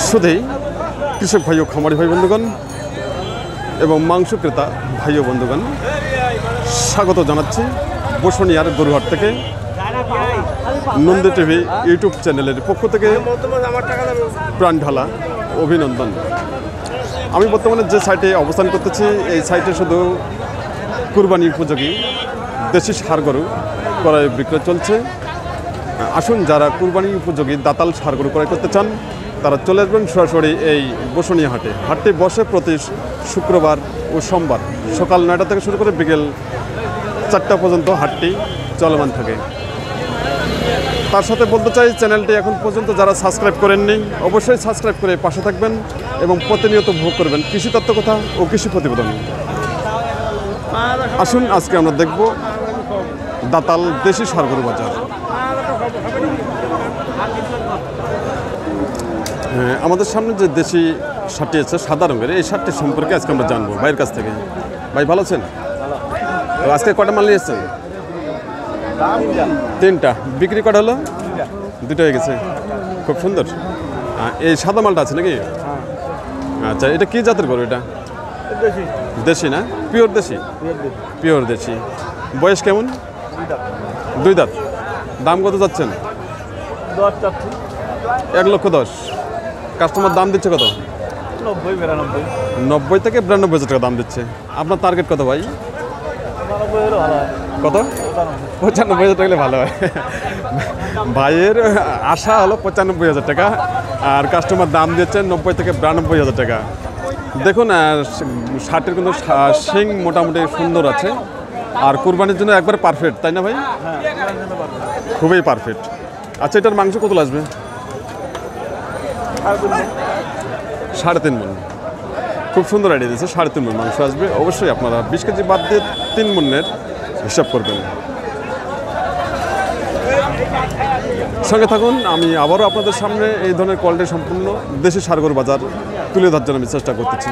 শুধুই কৃষক ভাই ও খামারি ভাই বন্ধুগণ এবং মাংস ক্রেতা ভাই ও বন্ধুগণ, স্বাগত জানাচ্ছি বসুনিয়ার গরুহাট থেকে। নন্দী টিভি ইউটিউব চ্যানেলের পক্ষ থেকে প্রাণ ঢালা অভিনন্দন। আমি বর্তমানে যে সাইটে অবস্থান করতেছি, এই সাইটে শুধু কুরবানি উপযোগী দেশি ষাঁড় গরু ক্রয় বিক্রয় চলছে। আসুন, যারা কুরবানি উপযোগী দাতাল ষাঁড় গরু ক্রয় করতে চান তারা চলে আসবেন সরাসরি এই বসুনিয়া হাটে। হাটটি বসে প্রতি শুক্রবার ও সোমবার সকাল 9টা থেকে শুরু করে বিকেল 4টা পর্যন্ত হাটটি চলমান থাকে। তার সাথে বলতে চাই, চ্যানেলটি এখন পর্যন্ত যারা সাবস্ক্রাইব করেননি অবশ্যই সাবস্ক্রাইব করে পাশে থাকবেন এবং প্রতিনিয়ত ভোগ করবেন কৃষি তত্ত্ব কথা ও কৃষি প্রতিবেদন। আসুন, আজকে আমরা দেখব দাতাল দেশি ষাঁড় গরু বাজার। আমাদের সামনে যে দেশি ষাঁড়টি আছে সাদা রঙের, এই ষাঁড়টির সম্পর্কে আজকে আমরা জানবো ভাইয়ের কাছ থেকে। ভাই ভালো আছেন? তো আজকে কটা মাল নিয়ে এসছেন? 3টা। বিক্রি কটা হলো? 2টা হয়ে গেছে। খুব সুন্দর। এই সাদা মালটা আছে নাকি? আচ্ছা, এটা কি জাতের গরু? এটা দেশি না? পিওর দেশি? পিওর দেশি। বয়স কেমন? 2 দাঁত। দাম কত যাচ্ছেন? 1,10,000। কাস্টমার দাম দিচ্ছে কত? 90 থেকে 92,000 টাকা দাম দিচ্ছে। আপনার টার্গেট কত ভাই? কত? 95,000 টাকা হলে ভালো হয়। ভাইয়ের আশা হলো 95,000 টাকা, আর কাস্টমার দাম দিচ্ছে 90 থেকে 92,000 টাকা। দেখুন, ষাঁড়টির কিন্তু শিং মোটামুটি সুন্দর আছে, আর কুরবানির জন্য একবারে পারফেক্ট, তাই না ভাই? খুবই পারফেক্ট। আচ্ছা, এটার মাংস কত আসবে? 3.5 মণ। খুব সুন্দর আইডিয়া দিয়েছে। 3.5 মণ মাংস আসবে। অবশ্যই আপনারা 20 কেজি বাদ দিয়ে 3 মণের হিসাব করবেন। সঙ্গে থাকুন, আমি আবারও আপনাদের সামনে এই ধরনের কোয়ালিটি সম্পূর্ণ দেশি ষাঁড় গরু বাজার তুলে ধরার জন্য আমি চেষ্টা করতেছি।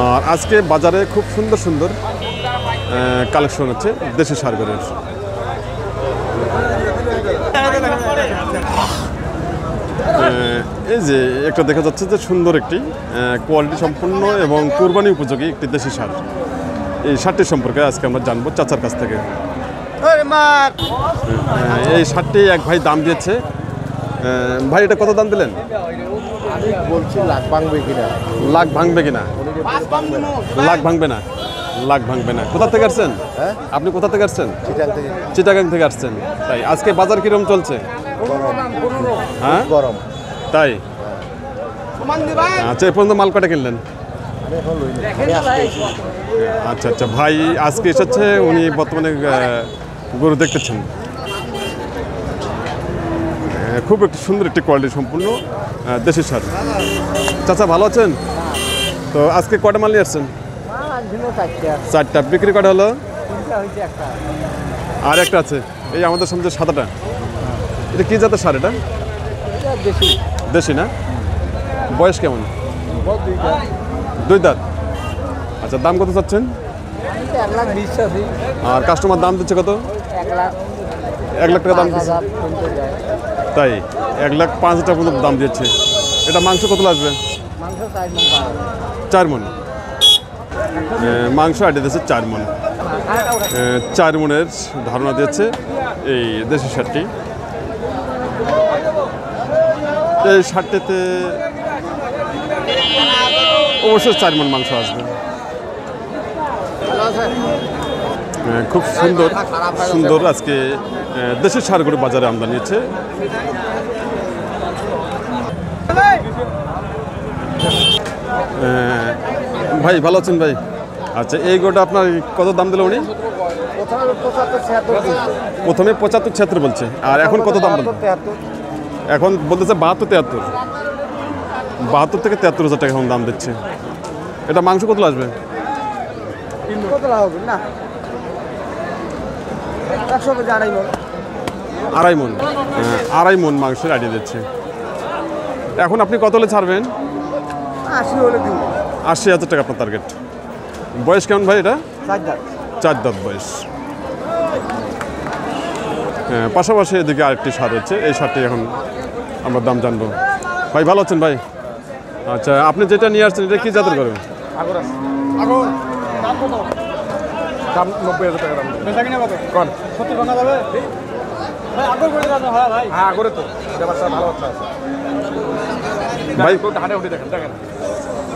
আর আজকে বাজারে খুব সুন্দর সুন্দর কালেকশন হচ্ছে দেশি ষাঁড় গরুর। এই যে একটা দেখা যাচ্ছে যে সুন্দর একটি কোয়ালিটি সম্পূর্ণ এবং কুরবানি উপযোগী একটি দেশি ষাঁড়। এই ষাঁড়টির সম্পর্কে আজকে আমরা জানবো চাচার কাছ থেকে। এই ষাঁড়টি এক ভাই দাম দিয়েছে। ভাই, এটা কত দাম দিলেন? আমি বলছি লাখ ভাঙবে কিনা। লাখ ভাঙবে কিনা? লাখ ভাঙবে না। লাখ ভাঙবে না। কোথা থেকে আসছেন? আপনি কোথা থেকে আসছেন? চিটাগাং থেকে আসছেন। তাই আজকে বাজার কিরকম চলছে? হ্যাঁ, গরম। তাই? আচ্ছা, এ পর্যন্ত মাল কটা কিনলেন? আচ্ছা আচ্ছা, ভাই আজকে এসেছে, উনি বর্তমানে গরু দেখতেছেন। খুব একটি সুন্দর একটি কোয়ালিটি সম্পূর্ণ দেশি ষাঁড়। চাচা ভালো আছেন? তো আজকে কটা মাল নিয়ে আসছেন? 4টা। বিক্রি কটা হলো? আর একটা আছে, এই আমাদের সামনে সাদাটা। এটা কি জাতের ষাঁড়? এটা দেশি না? বয়স কেমন? 2 দাঁত। আচ্ছা, দাম কত চাচ্ছেন? 1,20,000। আর কাস্টমার দাম দিচ্ছে কত? 1 লাখ টাকা দাম দিচ্ছে। তাই 1,05,000 টাকা পর্যন্ত দাম দিচ্ছে। এটা মাংস কত আসবে? 4 মণ মাংস আইডিয়া দিয়েছে। 4 মণ। 4 মণের ধারণা দিয়েছে এই দেশি ষাঁড়টি। এই ষাঁড়টিতে অবশ্যই 4 মণ মাংস আসবে। খুব সুন্দর সুন্দর আজকে দেশি ষাঁড় গরু বাজারে আমদানি হচ্ছে। ভাই ভালো আছেন ভাই? আচ্ছা, এই গরুটা আপনার কত দাম দিল উনি? প্রথমে 75-76 বলছে, আর এখন কত দাম বলছে? এখন বলতেছে 72-73। 72 থেকে 73,000 টাকা এখন দাম দিচ্ছে। এটা মাংস কত আসবে? 2.5 মণ। 2.5 মণ মাংসের আইডিয়া দিচ্ছে। এখন আপনি কত হলে ছাড়বেন? 80,000 টাকা আপনার টার্গেট। বয়স কেমন ভাই? এটা 4 দাঁত বয়স। পাশাপাশি এদিকে আরেকটি ষাঁড় হচ্ছে, এই ষাঁড়টি এখন আমরা দাম জানবো। ভাই ভালো আছেন ভাই? আচ্ছা, আপনি যেটা নিয়ে আসছেন এটা কি জাতের গরু? দাম 90,000 টাকা দাম। বেচা কিনা কত? কোন? 70 ভাঙা যাবে? ভাই আগর করে দাও হ্যাঁ ভাই। হ্যাঁ করে তো এটা বাচ্চা ভালো বাচ্চা আছে। ভাই গরুটা হাঁটে উঠে দেখেন দেখেন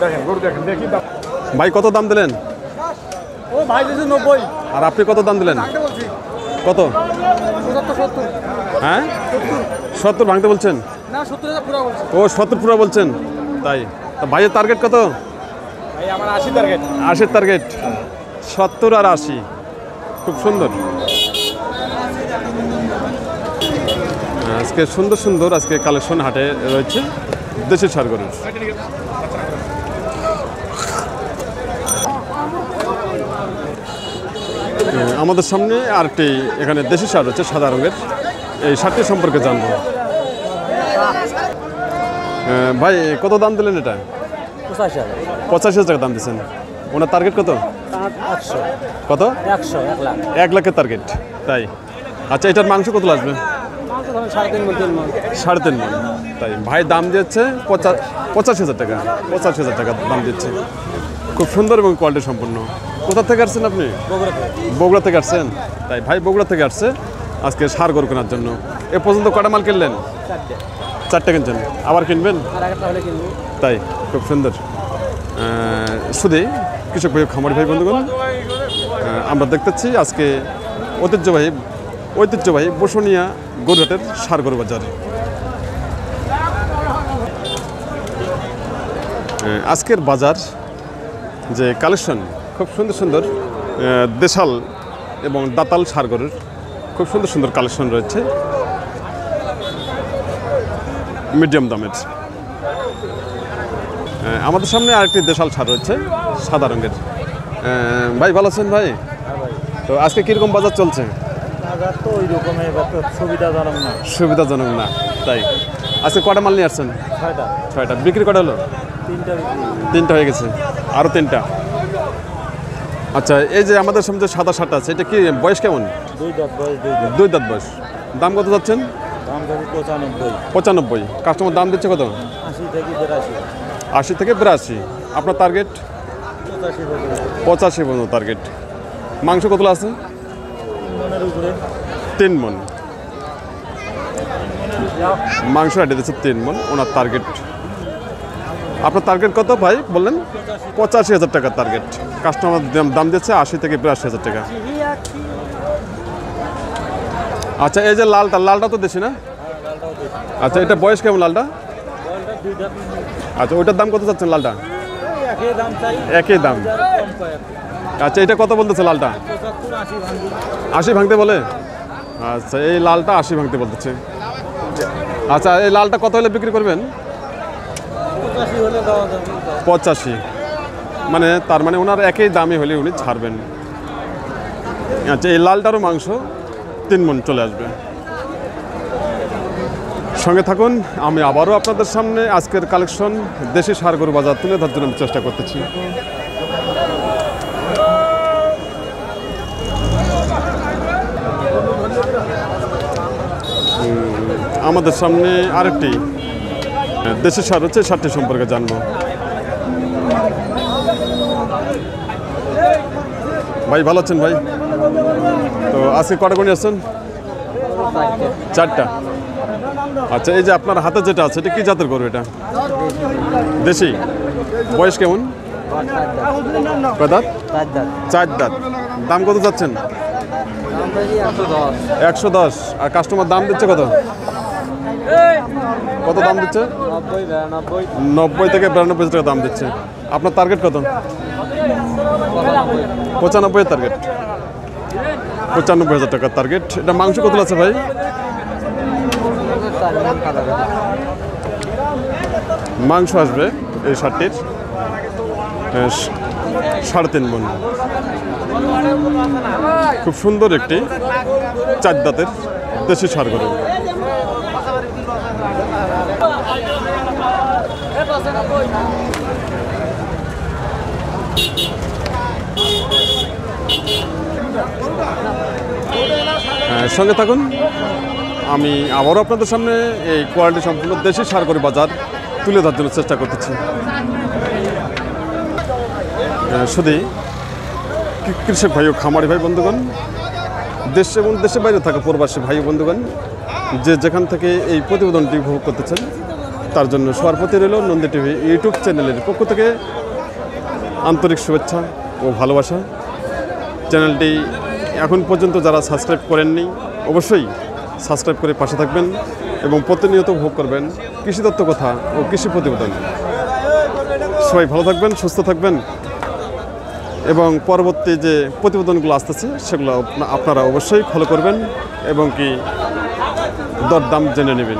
দেখেন গরু দেখেন দেখি দাম। ভাই কত দাম দিলেন? ও ভাই দিছে 90। আর আপনি কত দাম দিলেন? ভাঙতে বলছি। কত? 70 হ্যাঁ 70 ভাঙতে বলছেন? না 70,000 পুরো বলছি। ও 70 পুরো বলছেন, তাই? তা ভাইয়ের টার্গেট কত? ভাই আমার 80 টার্গেট। 80 টার্গেট, 70 আর 80, খুব সুন্দর। আজকে সুন্দর সুন্দর আজকে কালেকশন হাটে রয়েছে দেশি ষাঁড় গরুর। আমাদের সামনে আরেকটি এখানে দেশি ষাঁড় রয়েছে সাদা রঙের, এই ষাঁড়টি সম্পর্কে জানবো। ভাই কত দাম দিলেন এটা? 85,000 টাকা দাম দিচ্ছেন। ওনার টার্গেট কত? 800 কত? 100 1 লাখ। 1 লাখের টার্গেট, তাই? আচ্ছা, এটার মাংস কত আসবে? মাংস ধরেন 3.5 মণ 3 মণ। 3.5 মণ, তাই? ভাই দাম দিচ্ছে 85,000 টাকা, 85,000 টাকা দাম দিচ্ছে। খুব সুন্দর এবং কোয়ালিটি সম্পন্ন। কোথা থেকে আসছেন আপনি? বগুড়া থেকে আসছেন, তাই? ভাই বগুড়া থেকে আসছে আজকে ষাঁড় গরু কেনার জন্য। এ পর্যন্ত কটা মাল কিনলেন? 4টে কিনছেন, আবার কিনবেন? আর একটা হলে কিনবো। তাই? খুব সুন্দর। শুধু কৃষক ভাই, খামারি ভাই বন্ধুগণ, আমরা দেখতেছি আজকে ঐতিহ্যবাহী বসুনিয়া গরুহাটের ষাঁড় গরু বাজার। আজকের বাজার যে কালেকশন, খুব সুন্দর সুন্দর দেশাল এবং দাতাল ষাঁড় গরুর খুব সুন্দর সুন্দর কালেকশন রয়েছে মিডিয়াম দামের। আমাদের সামনে আরেকটি দেশাল ষাঁড় রয়েছে সাদা রঙের। ভাই ভালো আছেন ভাই? তো আজকে কীরকম বাজার চলছে? বাজার তো ওই রকমের সুবিধাজনক না। সুবিধাজনক না, তাই? আজকে কটা মাল নিয়ে আসছেন? 6টা। 6টা। বিক্রি কটা হলো? 3টা বিক্রি। 3টা হয়ে গেছে, আরও 3টা। আচ্ছা, এই যে আমাদের সামনে যে সাদা ষাঁড়টা আছে, এটা কি বয়স কেমন? 2 দাঁত বয়স 2 দাঁত। 2 দাঁত বয়স। দাম কত যাচ্ছেন? দাম যাবে 95। 95। কাস্টমার দাম দিচ্ছে কত? 80 থেকে 82। 80 থেকে 82। আপনার টার্গেট? 85 পর্যন্ত। 85 পর্যন্ত টার্গেট। মাংস কতগুলো আছে? 3 মণের উপরে। 3 মণ মাংস রেটে দিচ্ছে, 3 মণ ওনার টার্গেট। আপনার টার্গেট কত ভাই বললেন? 85,000 টাকার টার্গেট। কাস্টমার দাম দিচ্ছে 80 থেকে 82,000 টাকা। আচ্ছা, এই যে লালটা তো দেশি না? আচ্ছা, এটা বয়স কেমন লালটা? বলটা 2 দাঁত। আচ্ছা, ওইটার দাম কত চাচ্ছেন লালটা? একই দাম চাই। একই দাম। কম পায়। আচ্ছা, এটা কত বলতেছে লালটা? 75 80 ভাঙবি। 80 ভাঙতে বলে? আচ্ছা, এই লালটা 80 ভাঙতে বলতেছে। আচ্ছা, এই লালটা কত হলে বিক্রি করবেন? 85 হলে দেওয়া যাবে। 85। মানে তার মানে ওনার একই দামে হলে উনি ছাড়বেন। আচ্ছা, এই লালটারও মাংস 3 মণ চলে আসবে। সঙ্গে থাকুন, আমি আবারও আপনাদের সামনে আজকের কালেকশন দেশি ষাঁড় গরু বাজার তুলে ধরার জন্য আমি চেষ্টা করতেছি। আমাদের সামনে আরেকটি দেশি ষাঁড় হচ্ছে, ষাঁড়টি সম্পর্কে জানবো। ভাই ভালো আছেন ভাই? তো আজকে কটা করে আসছেন? 4টা। আচ্ছা, এই যে আপনার হাতে যেটা আছে, এটা কি জাতের গরু? এটা দেশি। বয়স কেমন? কয় দাঁত? 4 দাঁত। 4 দাঁত। দাম কত যাচ্ছেন? দাম চাই 110। 110। আর কাস্টমার দাম দিচ্ছে কত? কত দাম দিচ্ছে? 90 92 90 থেকে 92 টাকা দাম দিচ্ছে। আপনার টার্গেট কত? 95 টার্গেট। 95,000 টাকার টার্গেট। এটা মাংস কত আছে ভাই? মাংস আসবে এই ষাঁড়টির 3.5 মণ। খুব সুন্দর একটি 4 দাঁতের দেশি ষাঁড় গরু। সঙ্গে থাকুন, আমি আবারও আপনাদের সামনে এই কোয়ালিটি সম্পূর্ণ দেশি সারগরি বাজার তুলে ধরার জন্য চেষ্টা করতেছি। শুধু কৃষক ভাই ও খামারি ভাই বন্ধুগণ, দেশ এবং দেশের বাইরে থাকা প্রবাসী ভাই ও বন্ধুগণ, যে যেখান থেকে এই প্রতিবেদনটি উপভোগ করতেছেন তার জন্য সবার প্রতি রইল নন্দী টিভি ইউটিউব চ্যানেলের পক্ষ থেকে আন্তরিক শুভেচ্ছা ও ভালোবাসা। চ্যানেলটি এখন পর্যন্ত যারা সাবস্ক্রাইব করেননি অবশ্যই সাবস্ক্রাইব করে পাশে থাকবেন এবং প্রতিনিয়ত উপভোগ করবেন কৃষি তত্ত্ব কথা ও কৃষি প্রতিবেদন। সবাই ভালো থাকবেন, সুস্থ থাকবেন এবং পরবর্তী যে প্রতিবেদনগুলো আসতেছে সেগুলো আপনারা অবশ্যই ফলো করবেন এবং কি দরদাম জেনে নেবেন।